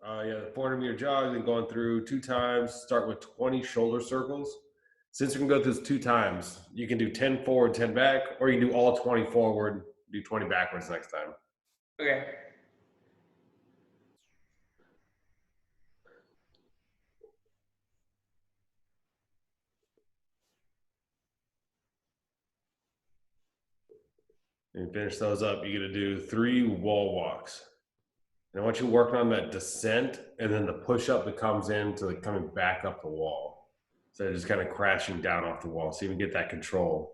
Yeah, 400-meter jog, then going through 2 times. Start with 20 shoulder circles. Since we can go through this 2 times, you can do 10 forward, 10 back, or you can do all 20 forward, do 20 backwards next time. Okay. And finish those up, you're gonna do 3 wall walks. And I want you working on that descent and then the push up that comes into coming back up the wall. So just kind of crashing down off the wall. So you can get that control.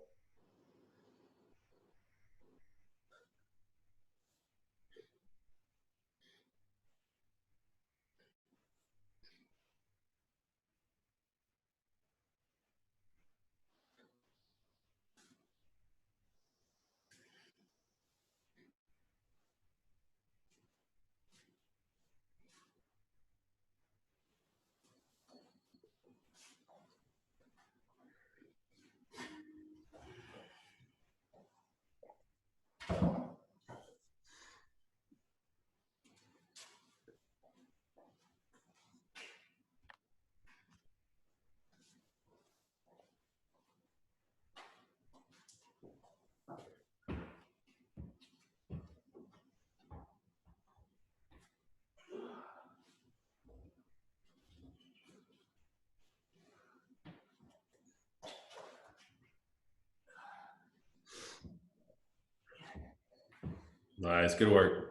Nice, good work.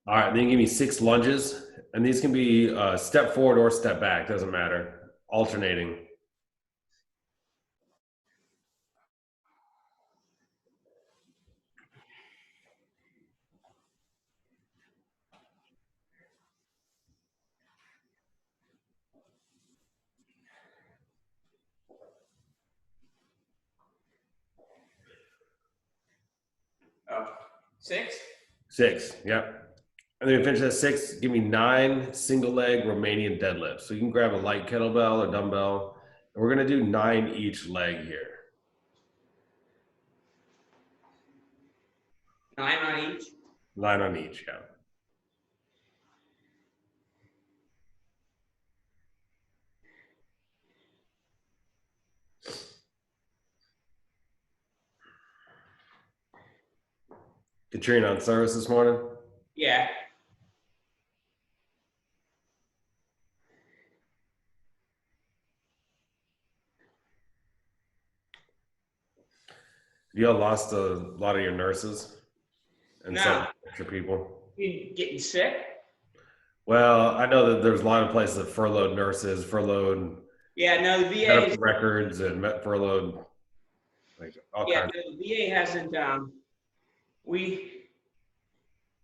All right, then you give me 6 lunges, and these can be step forward or step back, doesn't matter, alternating. Oh, 6? 6, yep. And then we finish at 6, give me 9 single leg Romanian deadlifts. So you can grab a light kettlebell or dumbbell, and we're gonna do 9 each leg here. 9 on each? 9 on each, yeah. Katrina on service this morning? Yeah. You all lost a lot of your nurses and some No. extra people. You getting sick? Well, I know that there's a lot of places that furloughed nurses, furloughed Yeah, no, the VA medical is, records, and furloughed like all yeah, kinds. no, the VA hasn't,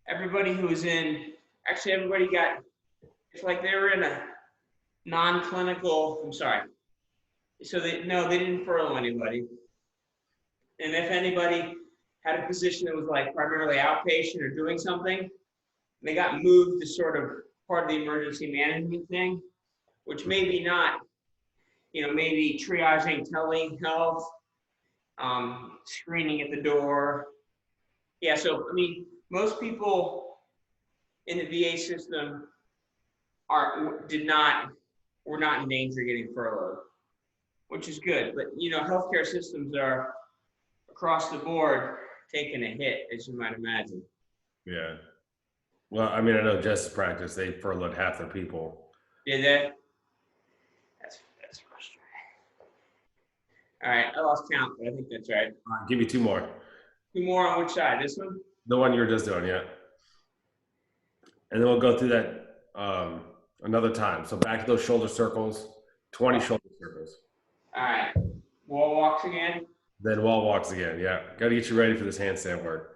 everybody who was in, actually everybody got, it's like they were in a non-clinical, I'm sorry. So no, they didn't furlough anybody. And if anybody had a position that was like primarily outpatient or doing something, they got moved to sort of part of the emergency management thing, which maybe not, maybe triaging telehealth, screening at the door. Yeah, so I mean, most people in the VA system were not in danger of getting furloughed, which is good. But healthcare systems are across the board taking a hit, as you might imagine. Yeah. Well, I mean, I know justice practice, they furloughed half their people. Did they? That's frustrating. All right, I lost count, but I think that's right. I'll give you 2 more. 2 more on which side? This one? The one you were just doing, yeah. And then we'll go through that another time. So back to those shoulder circles, 20 shoulder circles. All right. Wall walks again. Then wall walks again. Yeah. Got to get you ready for this handstand work.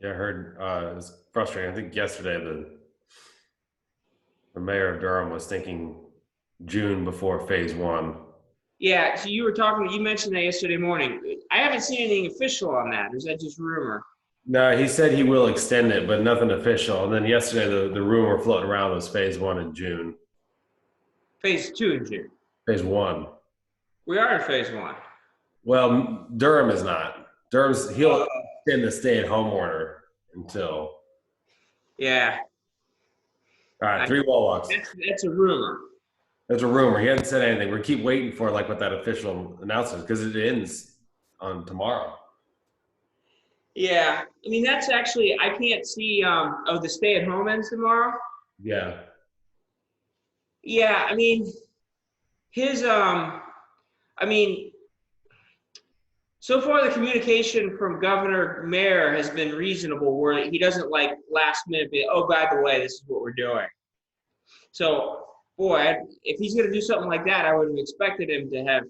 Yeah, I heard it was frustrating. I think yesterday the mayor of Durham was thinking June before phase one. Yeah, so you mentioned that yesterday morning. I haven't seen anything official on that. Or is that just rumor? No, he said he will extend it, but nothing official. And then yesterday, the rumor floating around was phase one in June. Phase 2 in June. Phase one. We are in phase 1. Well, Durham is not. He'll Uh, extend the stay-at-home order until. yeah, All right, I, three wall walks. that's a rumor. There's a rumor. He hasn't said anything. We keep waiting for like what that official announcement because it ends on tomorrow. Yeah, I mean that's actually I can't see. The stay at home ends tomorrow. Yeah. Yeah, I mean his I mean so far the communication from Governor Mayor has been reasonable, where he doesn't like last minute be, oh, by the way, this is what we're doing. So boy, if he's going to do something like that, I would have expected him to have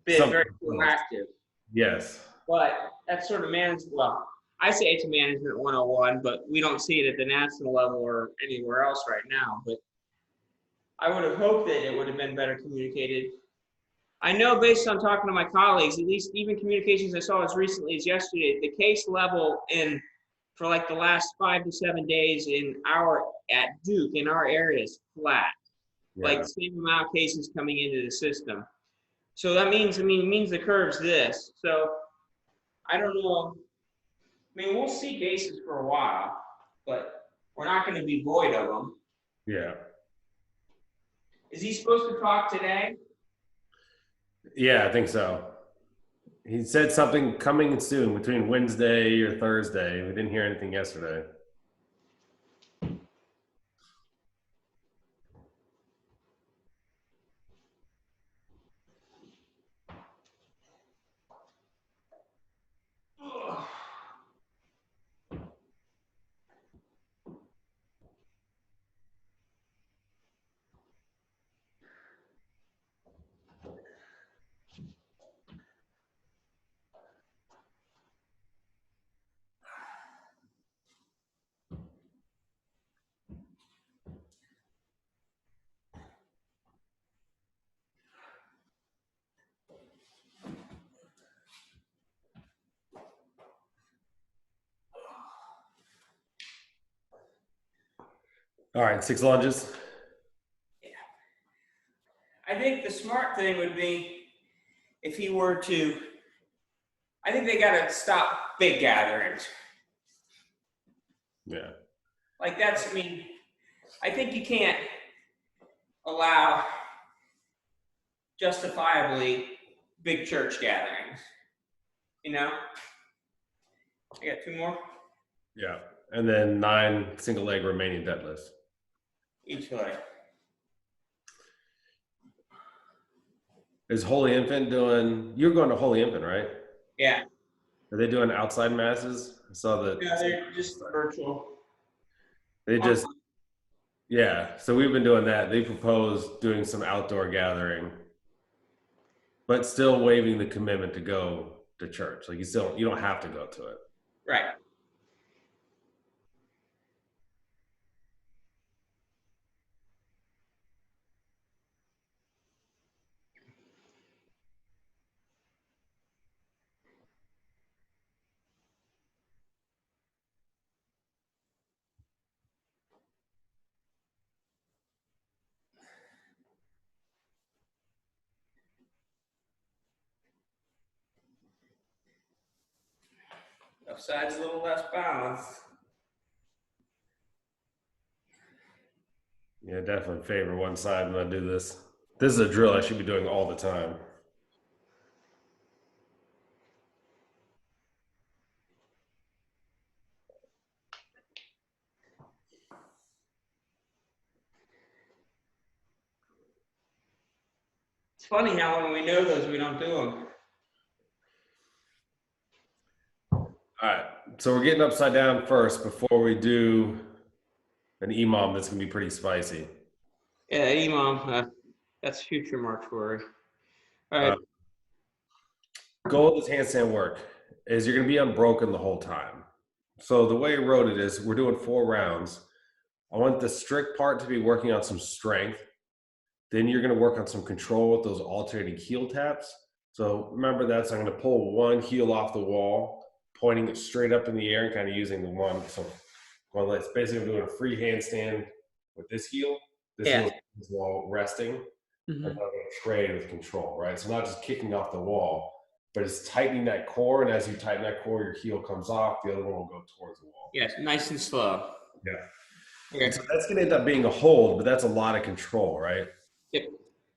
been Something very else. proactive. Yes. But that's sort of well, I say it's a management 101, but we don't see it at the national level or anywhere else right now. But I would have hoped that it would have been better communicated. I know based on talking to my colleagues, at least even communications I saw as recently as yesterday, the case level for like the last 5 to 7 days at Duke in our area is flat. Yeah. Like the same amount of cases coming into the system. So that means, it means the curve's this. So I don't know. I mean, we'll see cases for a while, but we're not going to be void of them. Yeah. Is he supposed to talk today? Yeah, I think so. He said something coming soon between Wednesday or Thursday. We didn't hear anything yesterday. All right, 6 lunges. I think the smart thing would be if he were to, I think they got to stop big gatherings. Yeah. Like I think you can't allow justifiably big church gatherings. You know? I got 2 more? Yeah. And then 9 single leg remaining deadlifts. Each leg. Is Holy Infant you're going to Holy Infant, right? Yeah. Are they doing outside masses? I saw that. Yeah, they're just virtual. Yeah. So we've been doing that. They proposed doing some outdoor gathering, but still waiving the commitment to go to church. Like you don't have to go to it. Right. Left side's a little less balanced. Yeah, definitely favor one side when I do this. This is a drill I should be doing all the time. It's funny how when we know those, we don't do them. All right. So we're getting upside down first before we do an EMOM that's going to be pretty spicy. Yeah, Imam, that's future March worry. All right. Goal of this handstand work is you're going to be unbroken the whole time. So the way I wrote it is we're doing 4 rounds. I want the strict part to be working on some strength. Then you're going to work on some control with those alternating heel taps. So remember that's I'm going to pull one heel off the wall, pointing it straight up in the air and kind of using the one. So well, it's basically doing a free handstand with this heel. This Yeah. heel is wall resting. And Mm-hmm. I'm going to trade with control, right? So not just kicking off the wall, but it's tightening that core. And as you tighten that core, your heel comes off. The other one will go towards the wall. Yes, nice and slow. Yeah. Okay. And so that's going to end up being a hold, but that's a lot of control, right? Yep.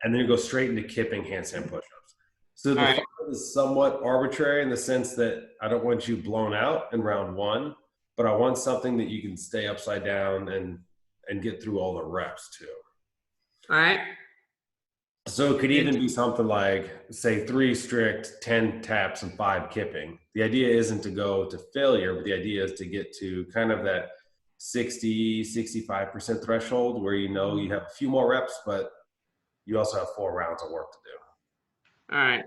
And then you go straight into kipping handstand push-ups. So All the right. final is somewhat arbitrary in the sense that I don't want you blown out in round one, but I want something that you can stay upside down and get through all the reps too. All right. So it could even be something like, say, 3 strict, 10 taps, and 5 kipping. The idea isn't to go to failure, but the idea is to get to kind of that 60, 65% threshold where you know you have a few more reps, but you also have 4 rounds of work to do. All right.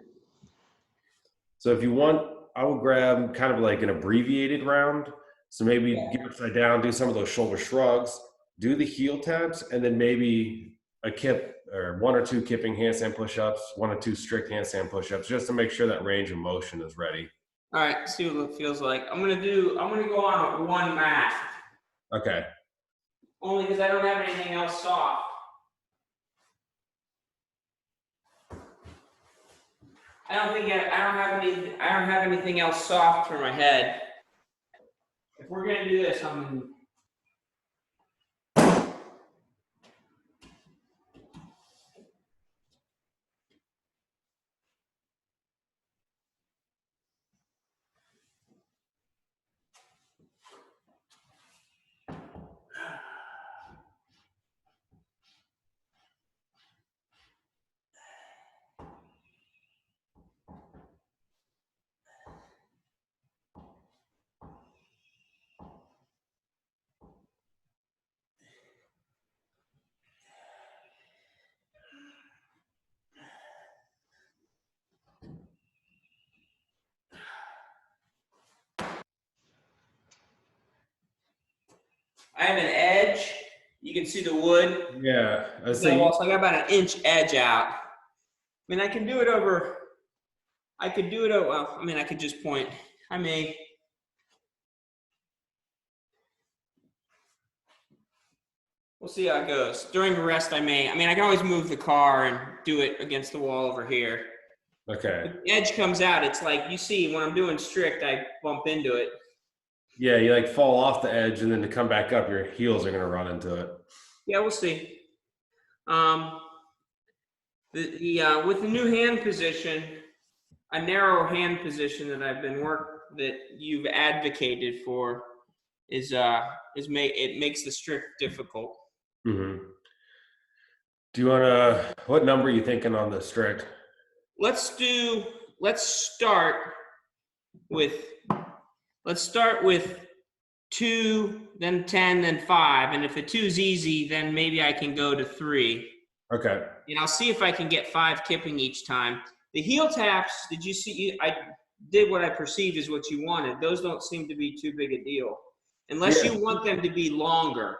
So if you want, I would grab kind of like an abbreviated round. So maybe get upside down, do some of those shoulder shrugs, do the heel taps, and then maybe a kip or 1 or 2 kipping handstand push-ups, 1 or 2 strict handstand push-ups, just to make sure that range of motion is ready. All right. See what it feels like. I'm gonna go on one mat. Okay. Only because I don't have anything else soft. I don't have anything else soft for my head. If we're gonna do this, I have an edge. You can see the wood. Yeah. So I got about an inch edge out. I mean, I can do it over. Well, I mean, I could just point. I may. We'll see how it goes. During the rest, I mean, I can always move the car and do it against the wall over here. Okay. If the edge comes out, it's like, you see, when I'm doing strict, I bump into it. Yeah, you like fall off the edge, and then to come back up, your heels are going to run into it. Yeah, we'll see. With the new hand position, a narrow hand position that you've advocated for it makes the strict difficult. Mm-hmm. Do you want to? What number are you thinking on the strict? Let's start with 2, then 10, then 5, and if a 2 is easy, then maybe I can go to 3. Okay. And I'll see if I can get 5 kipping each time. The heel taps, did you see? I did what I perceived is what you wanted. Those don't seem to be too big a deal, unless you want them to be longer.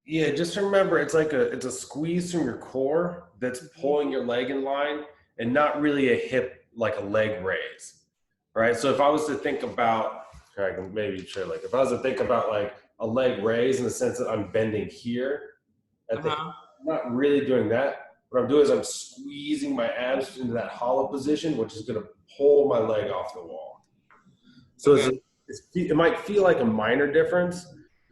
Yeah, just remember it's a squeeze from your core that's pulling your leg in line, and not really a hip like a leg raise, right? So if I was to think about, I can maybe show if I was to think about like a leg raise in the sense that I'm bending here, I'm not really doing that. What I'm doing is I'm squeezing my abs into that hollow position, which is going to pull my leg off the wall. So it might feel like a minor difference,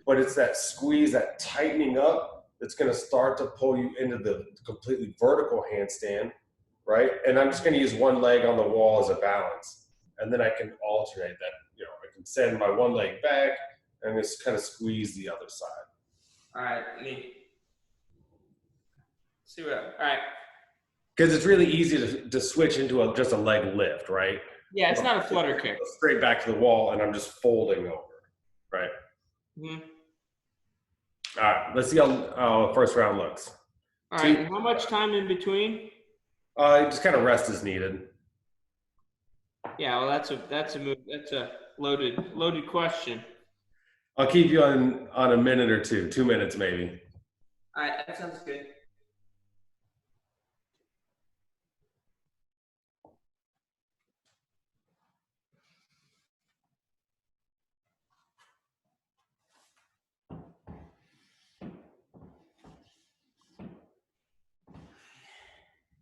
but it's that squeeze, that tightening up that's going to start to pull you into the completely vertical handstand, right? And I'm just going to use one leg on the wall as a balance. And then I can alternate that. I can send my one leg back and just kind of squeeze the other side. All right, let me see all right. Because it's really easy to switch into just a leg lift, right? Yeah, it's not a flutter kick. Straight back to the wall, and I'm just folding over, right? Mm-hmm. All right, let's see how first round looks. All right, and how much time in between? Just kind of rest is needed. Yeah, well, that's a loaded question. I'll keep you on a minute or two, 2 minutes maybe. All right, that sounds good.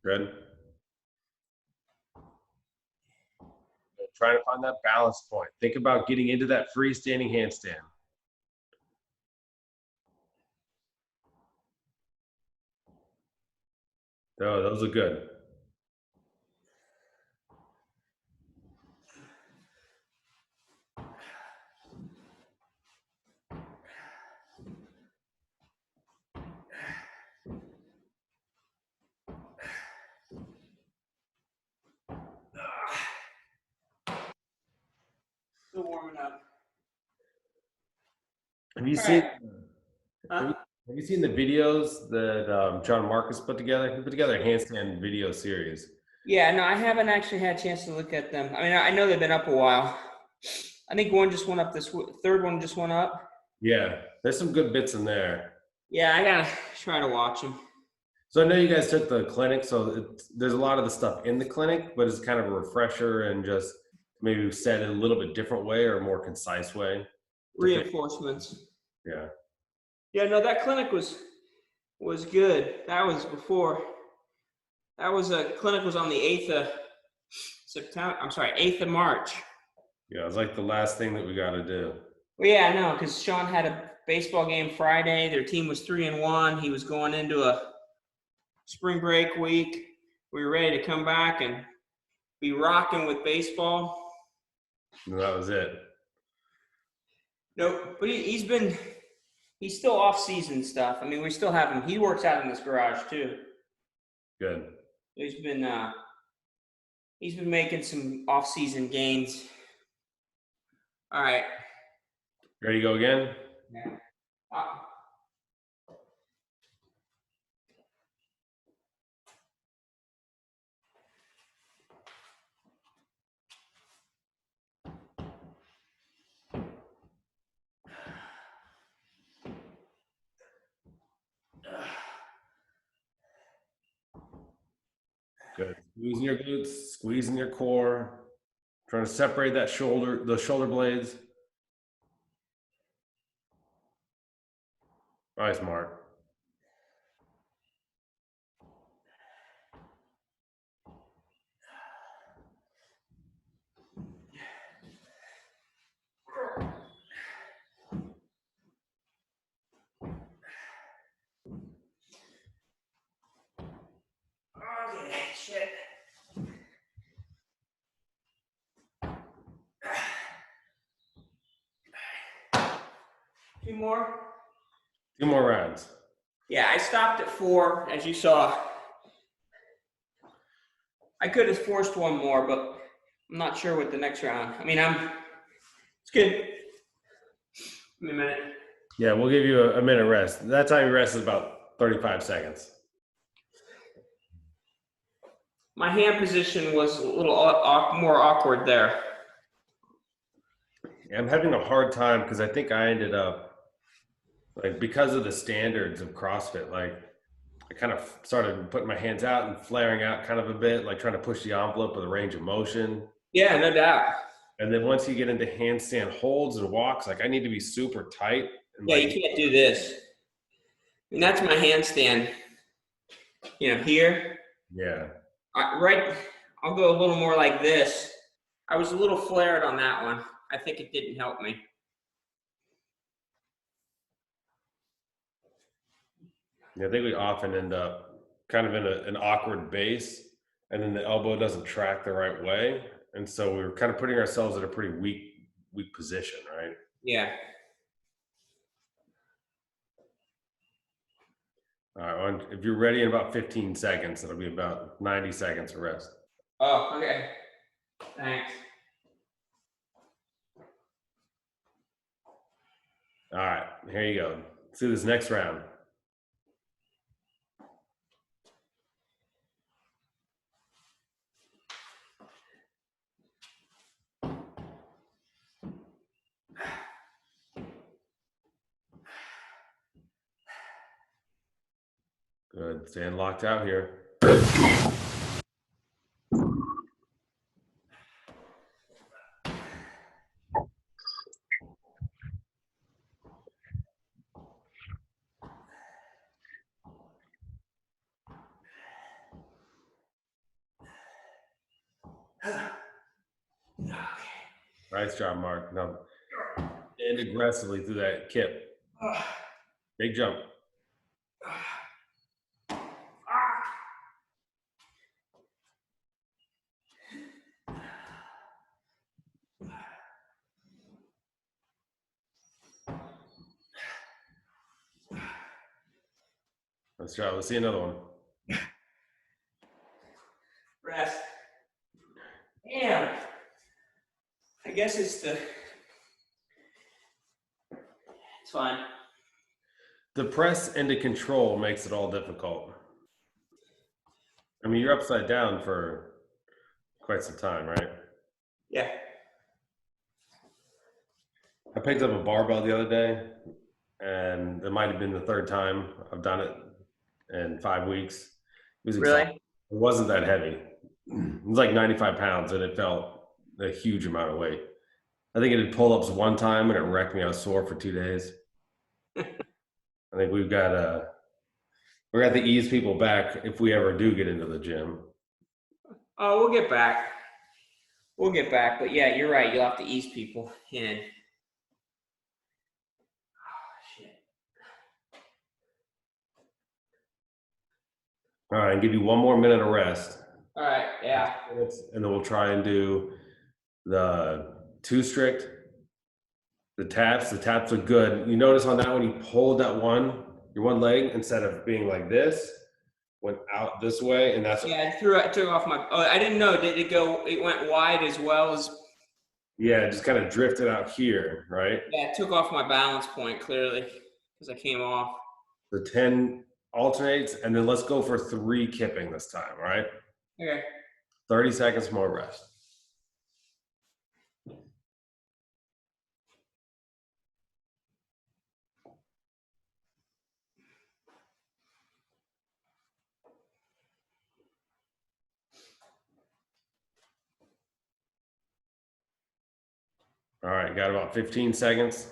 Good. Trying to find that balance point. Think about getting into that freestanding handstand. Oh, those are good. Still warming up. Have you All seen? right. Have Huh? you, have you seen the videos that John Marcus put together? He put together a handstand video series. Yeah, no, I haven't actually had a chance to look at them. I mean, I know they've been up a while. I think one just went up third one just went up. Yeah, there's some good bits in there. Yeah, I gotta try to watch them. So I know you guys took the clinic, so there's a lot of the stuff in the clinic, but it's kind of a refresher and just maybe said in a little bit different way or a more concise way to fit. Reinforcements. Yeah, Yeah, no, that clinic was good. That was before. That was a clinic was on the 8th of September. I'm sorry, 8th of March. yeah, it's like the last thing that we got to do. Well, yeah, I know, because Sean had a baseball game Friday. Their team was 3-1. He was going into a spring break week. We were ready to come back and be rocking with baseball. And that was it. Nope, but he's still off season stuff. I mean, we still have him. He works out in this garage too. Good. He's been making some off season gains. All right. Ready to go again? Yeah. Good. Squeezing your glutes, squeezing your core, trying to separate the shoulder blades. Nice, Mark. Okay, shit. Two more. 2 more rounds. Yeah, I stopped at 4, as you saw. I could have forced one more, but I'm not sure what the next round. I mean, it's good. Give me a minute. Yeah, we'll give you a minute rest. That time you rest is about 35 seconds. My hand position was a little more awkward there. Yeah, I'm having a hard time because I think I ended up like because of the standards of CrossFit, like I kind of started putting my hands out and flaring out kind of a bit, like trying to push the envelope of the range of motion. Yeah, no doubt. And then once you get into handstand holds and walks, like I need to be super tight and Yeah, you like can't do this. And that's my handstand. Here. yeah. I'll go a little more like this. I was a little flared on that one. I think it didn't help me. Yeah, I think we often end up kind of in an awkward base, and then the elbow doesn't track the right way, and so we were kind of putting ourselves in a pretty weak position, right? Yeah. All right, well, if you're ready in about 15 seconds, it'll be about 90 seconds of rest. Oh, okay. Thanks. All right, here you go. Let's do this next round. Good. Staying locked out here. Nice job, Mark. Now, and aggressively through that kip. Big jump. Let's try. Let's see another one. Rest. Damn. I guess it's fine. The press into control makes it all difficult. I mean, you're upside down for quite some time, right? Yeah. I picked up a barbell the other day, and it might have been the third time I've done it in 5 weeks. It was exhausting. Really? It wasn't that heavy. It was like 95 pounds, and it felt a huge amount of weight. I think it did pull-ups one time, and it wrecked me. I was sore for 2 days. I think we're gonna have to ease people back if we ever do get into the gym. Oh, we'll get back. We'll get back. But yeah, you're right. You'll have to ease people in. Oh, shit. All right, I'll give you 1 more minute of rest. All right. Yeah. And then we'll try and do the 2 strict. The taps are good. You notice on that one, you pulled that your one leg, instead of being like this, went out this way, and that's Yeah, I took off my. Oh, I didn't know. Did it go? It went wide as well as. yeah, it just kind of drifted out here, right? Yeah, it took off my balance point clearly because I came off. The 10 alternates, and then let's go for 3 kipping this time, right? Okay. 30 seconds more rest. All right, got about 15 seconds.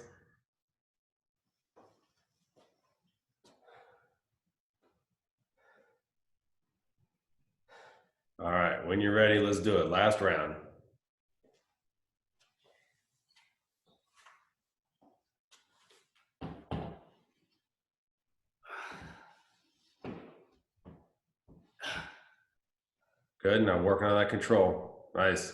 All right, when you're ready, let's do it. Last round. Good, now working on that control. Nice.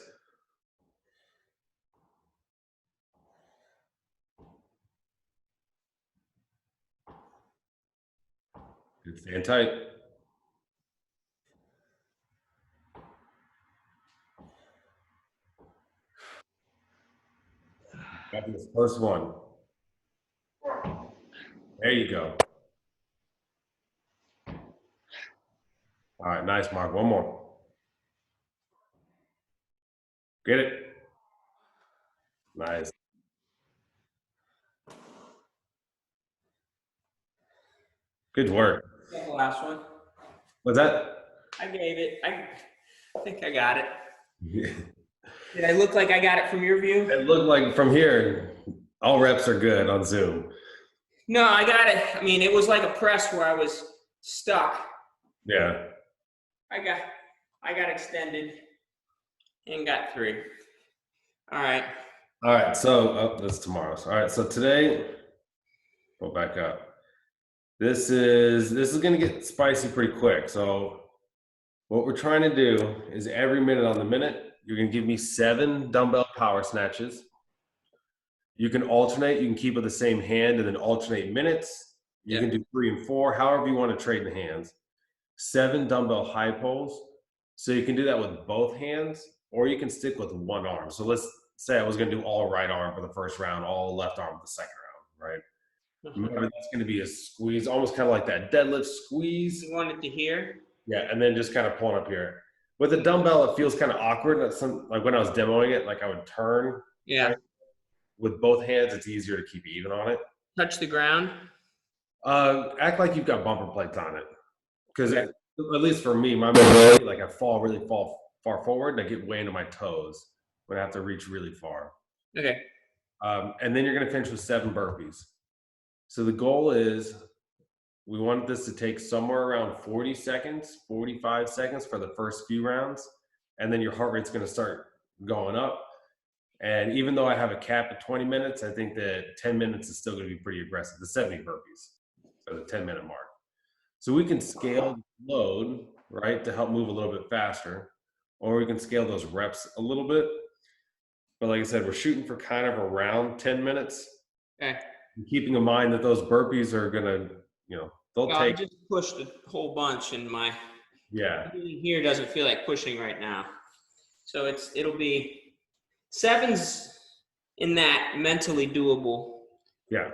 Good, staying tight. Got this first one. There you go. All right, nice, Mark. 1 more. Get it? Nice. Good work. Yeah, the last one. What's that? I gave it. I think I got it. Did I look like I got it from your view? It looked like from here, all reps are good on Zoom. No, I got it. I mean, it was like a press where I was stuck. Yeah. I got extended and got 3. All right. All right. So that's tomorrow. All right. So today, go back up. This is going to get spicy pretty quick. So what we're trying to do is every minute on the minute, you're going to give me 7 dumbbell power snatches. You can alternate. You can keep it the same hand and then alternate minutes. You can do 3 and 4, however you want to trade the hands. 7 dumbbell high pulls. So you can do that with both hands, or you can stick with one arm. So let's say I was going to do all right arm for the first round, all left arm for the second round, right? Remember, that's going to be a squeeze, almost kind of like that deadlift squeeze. You want it to here? Yeah, and then just kind of pulling up here. With a dumbbell, it feels kind of awkward. Like when I was demoing it, like I would turn. Yeah. Right? With both hands, it's easier to keep even on it. Touch the ground? Act like you've got bumper plates on it. because Okay. at least for me, my mobility, like I fall far forward, and I get way into my toes when I have to reach really far. Okay. And then you're going to finish with 7 burpees. So the goal is we want this to take somewhere around 40 seconds, 45 seconds for the first few rounds. And then your heart rate's going to start going up. And even though I have a cap at 20 minutes, I think that 10 minutes is still going to be pretty aggressive, the 70 burpees, so the 10-minute mark. So we can scale the load, right, to help move a little bit faster, or we can scale those reps a little bit. But like I said, we're shooting for kind of around 10 minutes. Okay. Keeping in mind that those burpees are going to, they'll Well, I take, just pushed a whole bunch, and my yeah, everything here doesn't feel like pushing right now. So it'll be 7's in that mentally doable. yeah.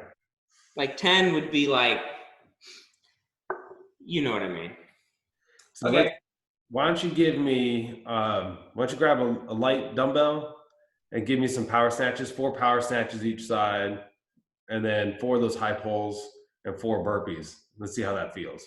Like 10 would be like, you know what I mean. So Okay. why don't you give me, why don't you grab a light dumbbell and give me some power snatches, 4 power snatches each side, and then 4 of those high pulls and 4 burpees. Let's see how that feels.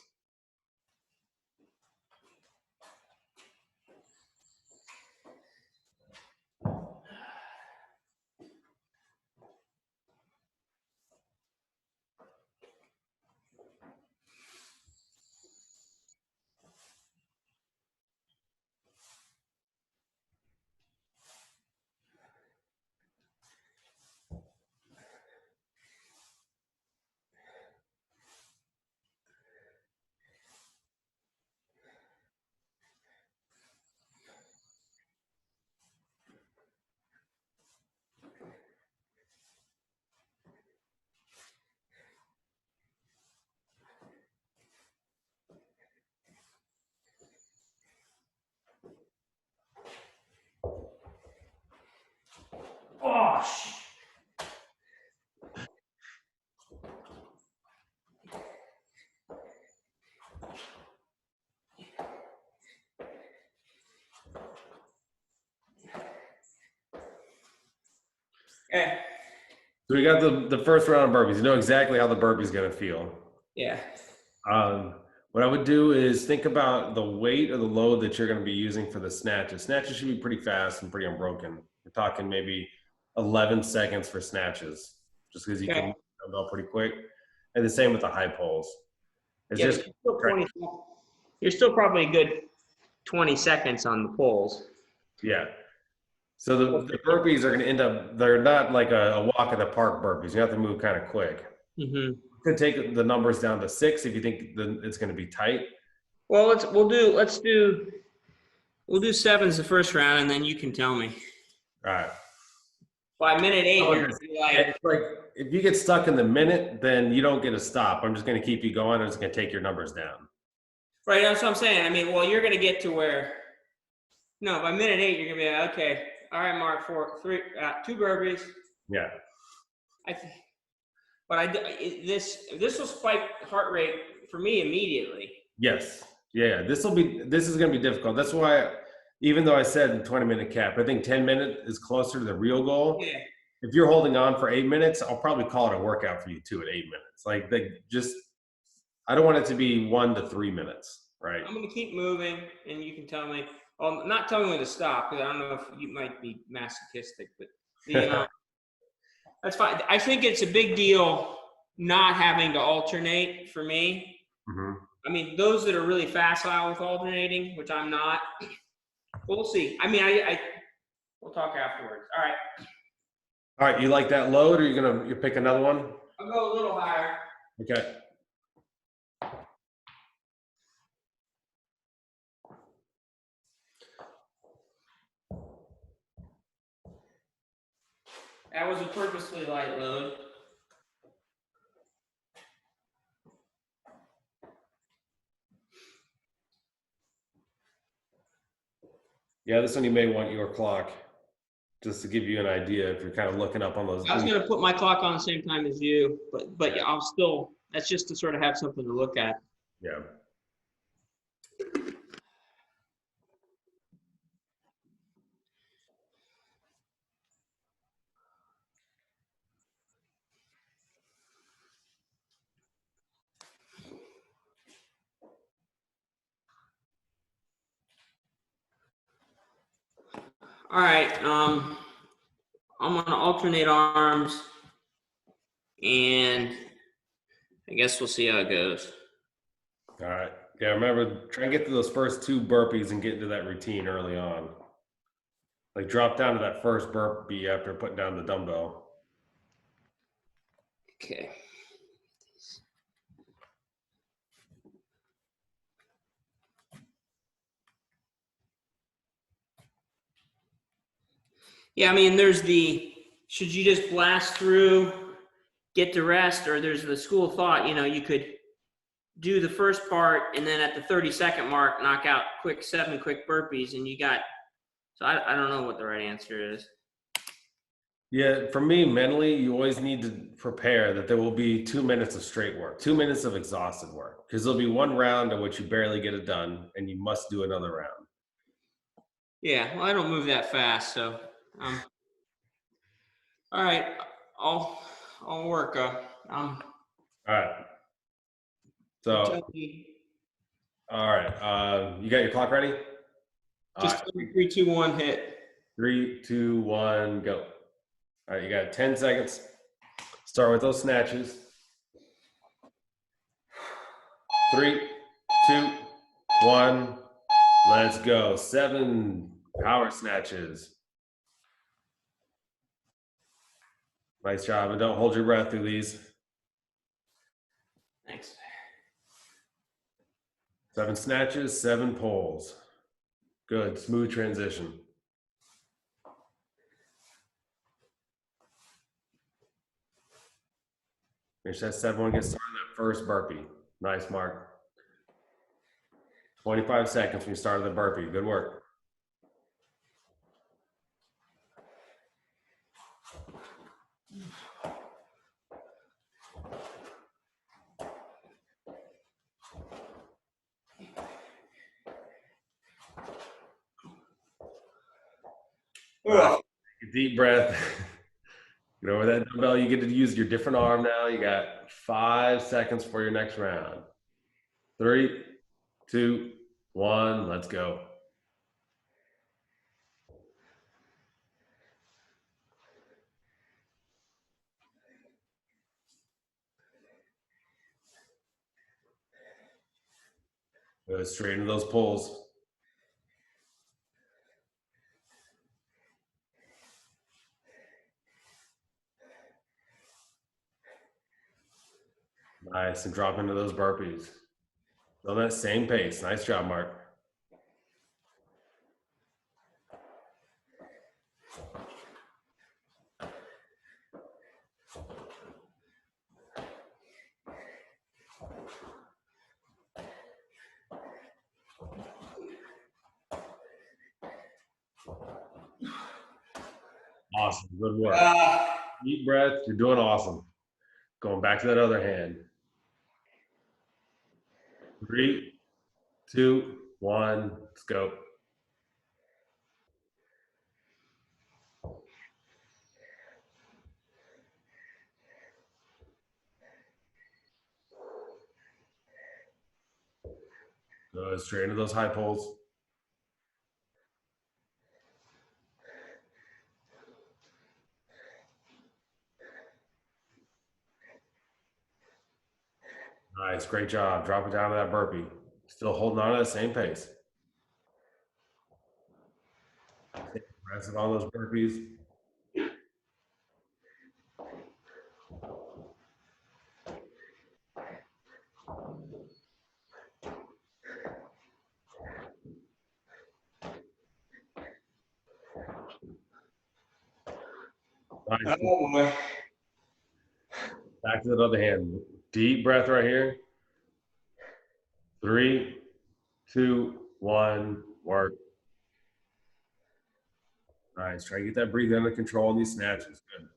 Oh, shit. Okay. So we got the first round of burpees. You know exactly how the burpee is going to feel. Yeah. What I would do is think about the weight or the load that you're going to be using for the snatches. Snatches should be pretty fast and pretty unbroken. We're talking maybe 11 seconds for snatches, just because you can Okay. move the dumbbell pretty quick. And the same with the high pulls. It's Yeah, just but you're still probably a good 20 seconds on the pulls. yeah. So the burpees are going to end up, they're not like a walk in the park burpees. You have to move kind of quick. Mm-hmm. You can take the numbers down to 6 if you think it's going to be tight. Well, we'll do 7's the first round, and then you can tell me. All right. By minute 8, How you're about gonna this? be like, It's like if you get stuck in the minute, then you don't get a stop. I'm just going to keep you going. I'm just going to take your numbers down. right? That's what I'm saying. I mean, well, you're gonna get to where. No, by minute 8, you're gonna be like, okay, all right, Mark, 2 burpees. Yeah. I think, but this will spike heart rate for me immediately. Yes. Yeah. This is going to be difficult. That's why, even though I said 20-minute cap, I think 10 minute is closer to the real goal. Yeah. If you're holding on for 8 minutes, I'll probably call it a workout for you too at 8 minutes. Like I don't want it to be 1 to 3 minutes. Right. I'm gonna keep moving, and you can tell me. Well, not tell me when to stop, because I don't know if you might be masochistic, but that's fine. I think it's a big deal not having to alternate for me. Mm-hmm. I mean, those that are really facile with alternating, which I'm not, we'll see. I mean, we'll talk afterwards. All right. All right. You like that load, or you pick another one? I'll go a little higher. Okay. That was a purposely light load. Yeah, this one you may want your clock, just to give you an idea if you're kind of looking up on those. I was going to put my clock on the same time as you, but yeah, I'll still, that's just to sort of have something to look at. Yeah. All right. I'm gonna alternate arms, and I guess we'll see how it goes. All right. Yeah, remember, try and get to those first 2 burpees and get into that routine early on. Like drop down to that first burpee after putting down the dumbbell. Okay. Yeah, I mean, there's the should you just blast through, get to rest, or there's the school of thought, you could do the first part and then at the 30-second mark, knock out 7 quick burpees, and you got. So I don't know what the right answer is. Yeah, for me, mentally, you always need to prepare that there will be 2 minutes of straight work, 2 minutes of exhausted work, because there'll be one round in which you barely get it done, and you must do another round. Yeah, well, I don't move that fast, so all right, I'll work. All right. So, Tell me, all right. You got your clock ready? All just right. tell me 3, 2, 1, hit. 3, 2, 1, go. All right, you got 10 seconds. Start with those snatches. 3, 2, 1. Let's go. 7 power snatches. Nice job. And don't hold your breath through these. Thanks. 7 snatches, 7 pulls. Good. Smooth transition. Finish that 7 1. Get started on that first burpee. Nice, Mark. 25 seconds when you started the burpee. Good work. Right. Deep breath. Get over that dumbbell. You get to use your different arm now. You got 5 seconds for your next round. 3, 2, 1. Let's go. Go straight into those pulls. Nice. And drop into those burpees. On that same pace. Nice job, Mark. Awesome. Good work. Deep breath. You're doing awesome. Going back to that other hand. 3, 2, 1. Let's go. Go straight into those high pulls. Nice. Great job. Drop it down to that burpee. Still holding on to that same pace. Aggressive on those burpees. Nice. Oh boy. Back to that other hand. Deep breath right here. 3, 2, 1. Work. Nice. Try to get that breathing under control in these snatches. Good.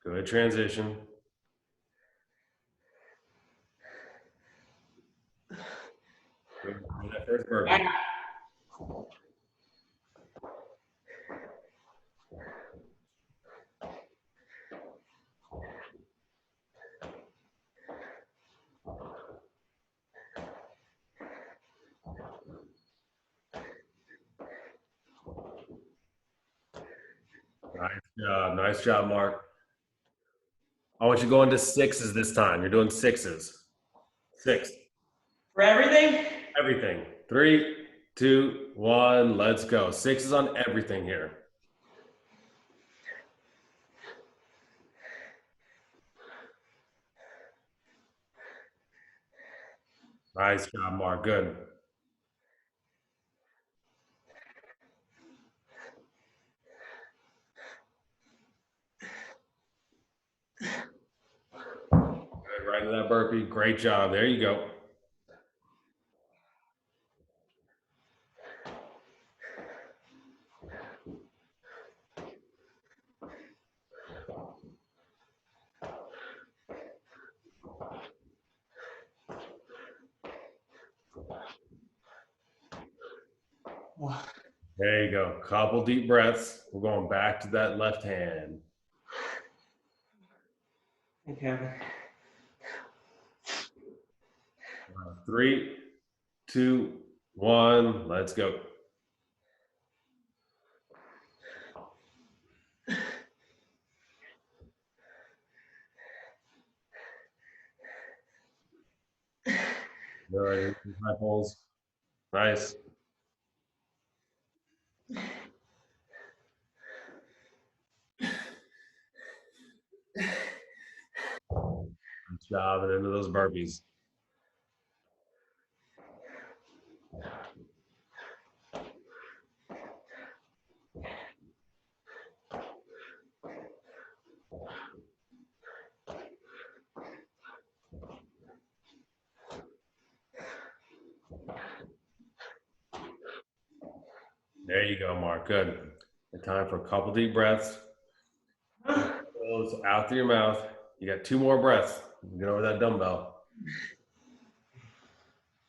Good transition. Good. That first burpee. Yeah, nice job, Mark. I want you going to sixes this time. You're doing sixes. Six. For everything? Everything. Three, two, one. Let's go. Sixes on everything here. Nice job, Mark. Good. Good. Right into that burpee. Great job. There you go. There you go. Couple deep breaths. We're going back to that left hand. Okay. Three, two, one. Let's go. Good. High pulls. Nice. Good job. And into those burpees. There you go, Mark. Good. Time for a couple deep breaths. Those out through your mouth. You got two more breaths. Get over that dumbbell.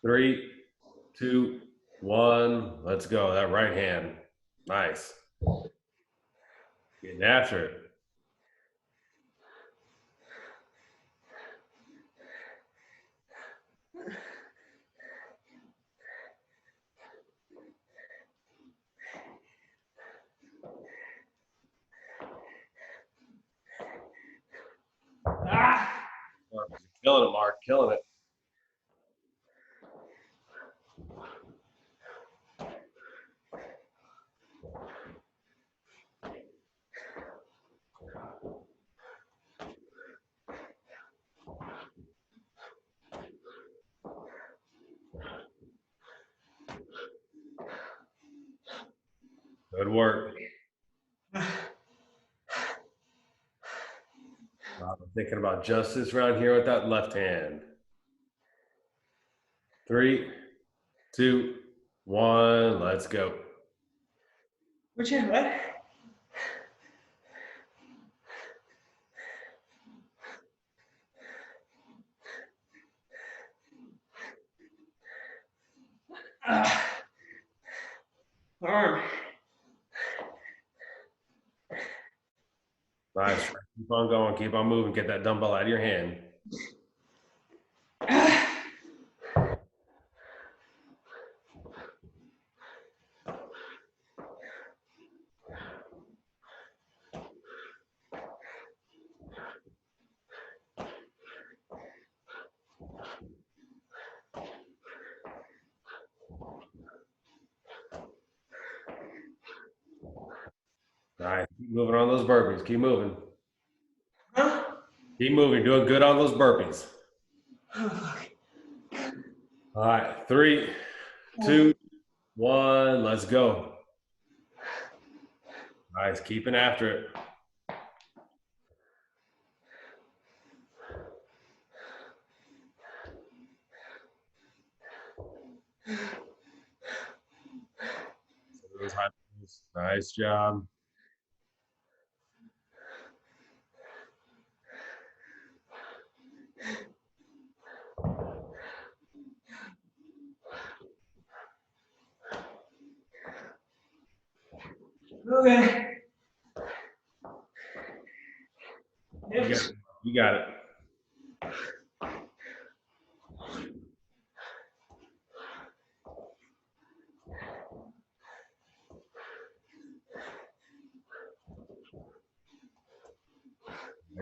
Three, two, one. Let's go. That right hand. Nice. Getting after it. Ah! Killing it, Mark. Killing it. Good work. I'm thinking about justice around here with that left hand. Three, two, one. Let's go. Which hand? What? Arm. Nice. Keep on going. Keep on moving. Get that dumbbell out of your hand. Nice. Keep moving on those burpees. Keep moving. Huh? Keep moving. Doing good on those burpees. Oh, fuck. All right. Three, two, one. Let's go. Nice. Keeping after it. Those high pulls. Nice job. Okay. You got it. You got it.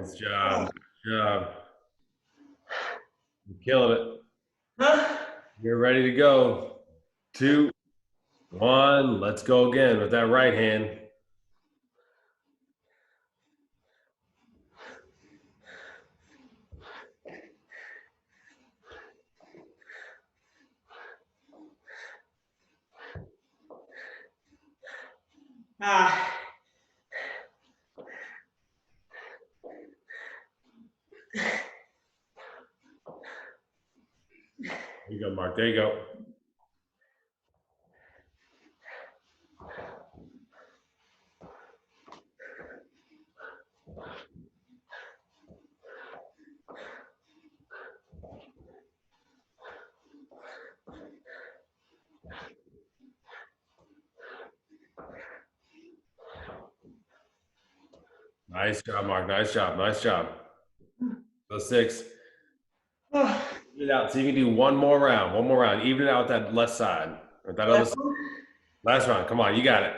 Nice job. Good job. You're killing it. Huh? You're ready to go. 2, 1. Let's go again with that right hand. Ah. There you go, Mark. There you go. Nice job, Mark. Nice job. Nice job. Go 6. Even it out. See if you can do one more round. One more round. Even it out that left side. Or that other side. Last round. Come on. You got it.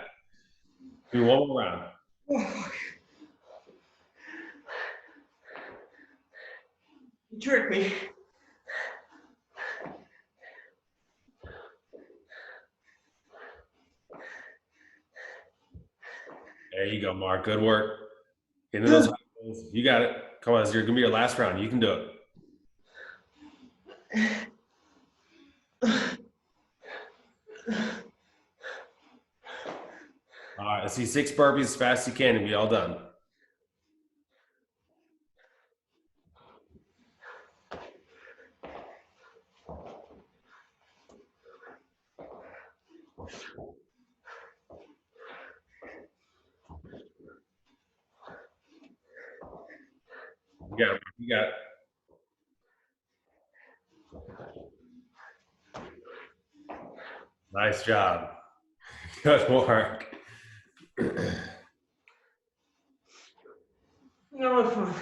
Do one more round. You tricked me. There you go, Mark. Good work. Get into those high points. You got it. Come on. It's going to be your last round. You can do it. All right. I see 6 burpees as fast as you can and be all done. You got it. You got it. Nice job. Good work. No, it's fine.